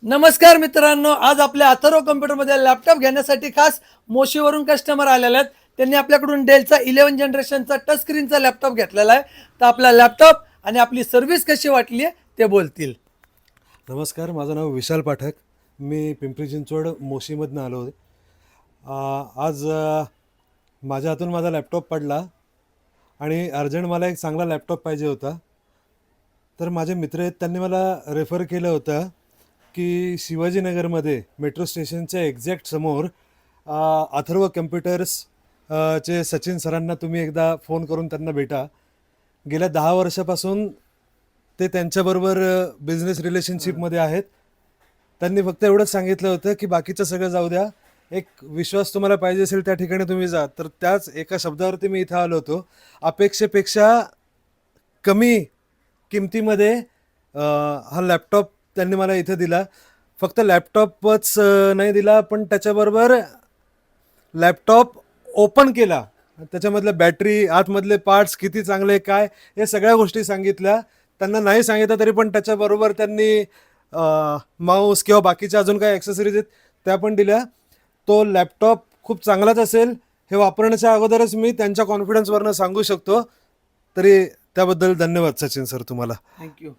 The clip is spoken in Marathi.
नमस्कार मित्रांनो, आज आपल्या अथर्व कम्प्युटरमध्ये लॅपटॉप घेण्यासाठी खास मोशीवरून कस्टमर आलेले आहेत. त्यांनी आपल्याकडून डेलचा 11 जनरेशनचा टच स्क्रीनचा लॅपटॉप घेतलेला आहे. तर आपला लॅपटॉप आणि आपली सर्व्हिस कशी वाटली आहे ते बोलतील. नमस्कार, माझं नाव विशाल पाठक. मी पिंपरी चिंचवड मोशीमधनं आलो आहे. आज माझ्या हातून माझा लॅपटॉप पडला आणि अर्जंट मला एक चांगला लॅपटॉप पाहिजे होता. तर माझे मित्र आहेत, त्यांनी मला रेफर केलं होतं की शिवाजीनगरमध्ये मेट्रो स्टेशनच्या एक्झॅक्ट समोर अथर्व कम्प्युटर्स चे सचिन सरांना तुम्ही एकदा फोन करून त्यांना भेटा. गेल्या 10 वर्षापासून ते त्यांच्याबरोबर बिझनेस रिलेशनशिपमध्ये आहेत. त्यांनी फक्त एवढंच सांगितलं होतं की बाकीचं सगळं जाऊ द्या, एक विश्वास तुम्हाला पाहिजे असेल त्या ठिकाणी तुम्ही जा. तर त्याच एका शब्दावरती मी इथं आलो होतो. अपेक्षेपेक्षा कमी किमतीमध्ये हा लॅपटॉप त्यांनी मला इथं दिला. फक्त लॅपटॉपच नाही दिला, पण त्याच्याबरोबर लॅपटॉप ओपन केला, त्याच्यामधलं बॅटरी, आतमधले पार्ट्स किती चांगले काय, हे सगळ्या गोष्टी सांगितल्या. त्यांना नाही सांगितलं तरी पण त्याच्याबरोबर त्यांनी माऊस किंवा बाकीच्या अजून काही ॲक्सेसरीज आहेत त्या पण दिल्या. तो लॅपटॉप खूप चांगलाच असेल हे वापरण्याच्या अगोदरच मी त्यांच्या कॉन्फिडन्सवरनं सांगू शकतो. तरी त्याबद्दल धन्यवाद सचिन सर तुम्हाला. थँक्यू.